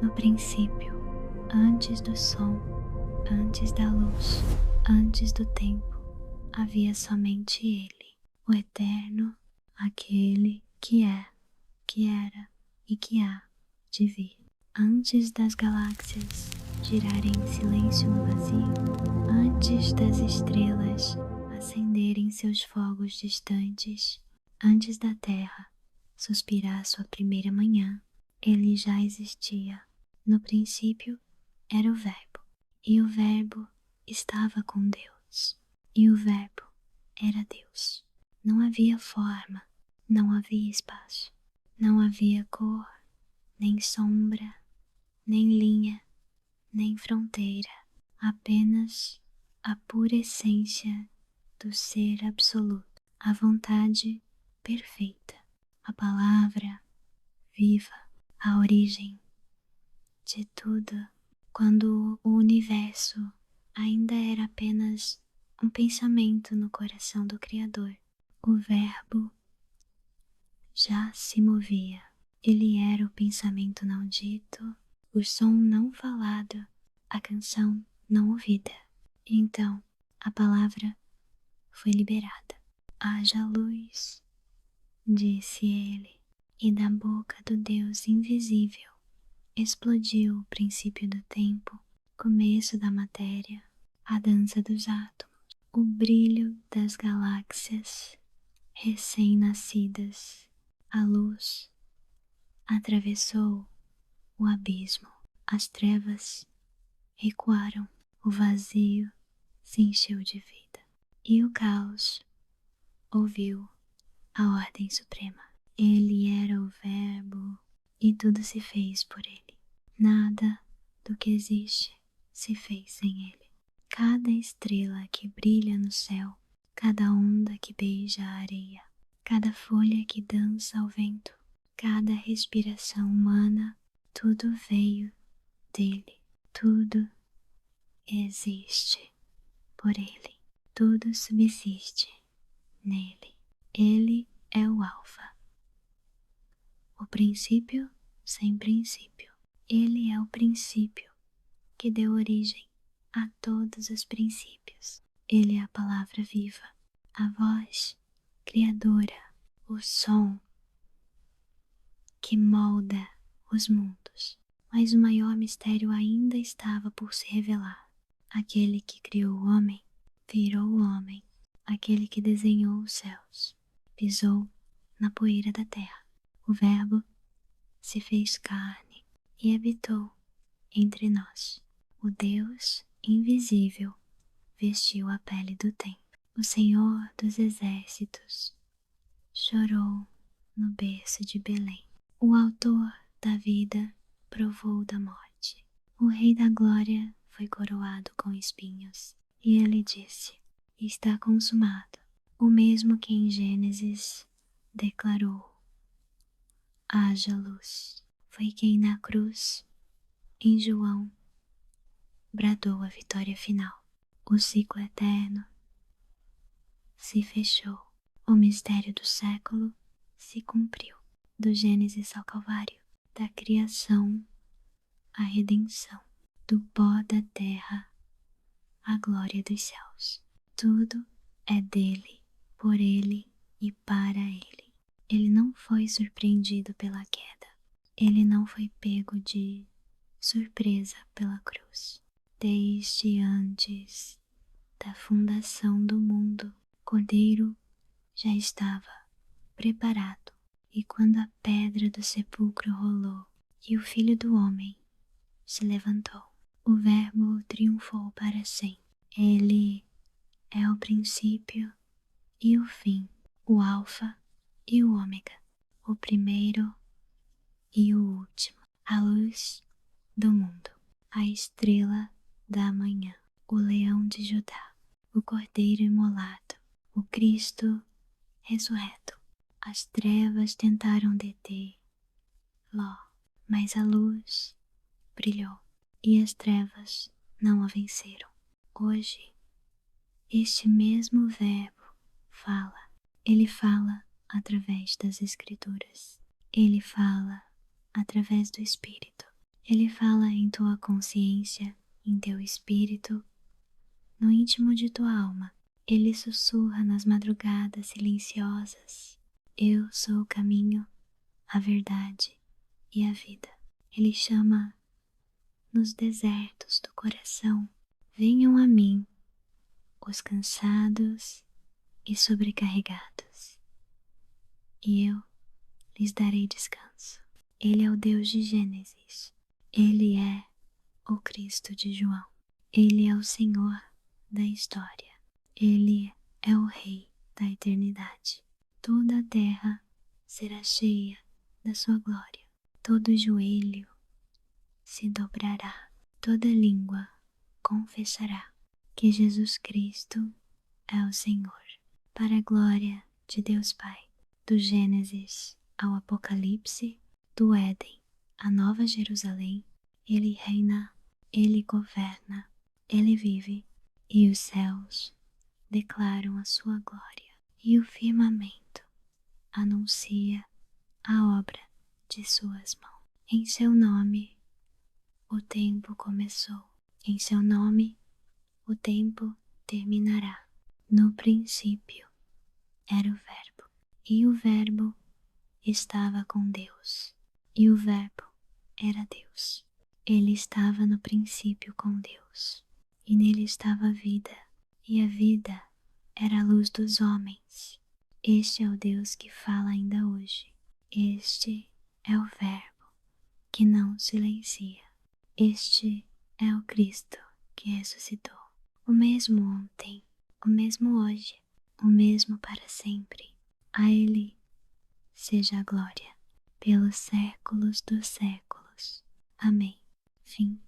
No princípio, antes do som, antes da luz, antes do tempo, havia somente Ele, o Eterno, aquele que é, que era e que há de vir. Antes das galáxias girarem em silêncio no vazio, antes das estrelas acenderem seus fogos distantes, antes da terra suspirar sua primeira manhã, Ele já existia. No princípio era o Verbo, e o Verbo estava com Deus, e o Verbo era Deus. Não havia forma, não havia espaço, não havia cor, nem sombra, nem linha, nem fronteira, apenas a pura essência do ser absoluto, a vontade perfeita, a palavra viva, a origem de tudo, quando o universo ainda era apenas um pensamento no coração do Criador. O Verbo já se movia. Ele era o pensamento não dito, o som não falado, a canção não ouvida. Então, a palavra foi liberada. Haja luz, disse ele, e da boca do Deus invisível explodiu o princípio do tempo, começo da matéria, a dança dos átomos, o brilho das galáxias recém-nascidas. A luz atravessou o abismo, as trevas recuaram, o vazio se encheu de vida, e o caos ouviu a ordem suprema. Ele era o Verbo e tudo se fez por ele. Nada do que existe se fez sem ele. Cada estrela que brilha no céu, cada onda que beija a areia, cada folha que dança ao vento, cada respiração humana, tudo veio dele. Tudo existe por ele. Tudo subsiste nele. Ele é o Alfa, o princípio sem princípio. Ele é o princípio que deu origem a todos os princípios. Ele é a palavra viva, a voz criadora, o som que molda os mundos. Mas o maior mistério ainda estava por se revelar. Aquele que criou o homem, virou o homem. Aquele que desenhou os céus, pisou na poeira da terra. O Verbo se fez carne e habitou entre nós. O Deus invisível vestiu a pele do tempo. O Senhor dos exércitos chorou no berço de Belém. O autor da vida provou da morte. O Rei da Glória foi coroado com espinhos. E ele disse: está consumado. O mesmo que em Gênesis declarou: haja luz. Foi quem na cruz, em João, bradou a vitória final. O ciclo eterno se fechou. O mistério do século se cumpriu. Do Gênesis ao Calvário, da criação à redenção, do pó da terra à glória dos céus. Tudo é dele, por ele e para ele. Ele não foi surpreendido pela queda. Ele não foi pego de surpresa pela cruz. Desde antes da fundação do mundo, o Cordeiro já estava preparado. E quando a pedra do sepulcro rolou e o Filho do Homem se levantou, o Verbo triunfou para sempre. Ele é o princípio e o fim, o Alfa e o Ômega, o primeiro e o último, a luz do mundo, a estrela da manhã, o leão de Judá, o Cordeiro imolado, o Cristo ressurreto. As trevas tentaram deter Ló, mas a luz brilhou e as trevas não a venceram. Hoje, este mesmo Verbo fala. Ele fala através das Escrituras. Ele fala através do Espírito. Ele fala em tua consciência, em teu espírito, no íntimo de tua alma. Ele sussurra nas madrugadas silenciosas: eu sou o caminho, a verdade e a vida. Ele chama nos desertos do coração: venham a mim, os cansados e sobrecarregados, e eu lhes darei descanso. Ele é o Deus de Gênesis. Ele é o Cristo de João. Ele é o Senhor da história. Ele é o Rei da eternidade. Toda a terra será cheia da sua glória. Todo joelho se dobrará, toda língua confessará que Jesus Cristo é o Senhor. Para a glória de Deus Pai, do Gênesis ao Apocalipse, do Éden à Nova Jerusalém, Ele reina, Ele governa, Ele vive, e os céus declaram a sua glória, e o firmamento anuncia a obra de suas mãos. Em seu nome o tempo começou, em seu nome o tempo terminará. No princípio era o Verbo, e o Verbo estava com Deus, e o Verbo era Deus. Ele estava no princípio com Deus, e nele estava a vida, e a vida era a luz dos homens. Este é o Deus que fala ainda hoje. Este é o Verbo que não silencia. Este é o Cristo que ressuscitou. O mesmo ontem, o mesmo hoje, o mesmo para sempre. A Ele seja a glória pelos séculos dos séculos. Amém. Fim.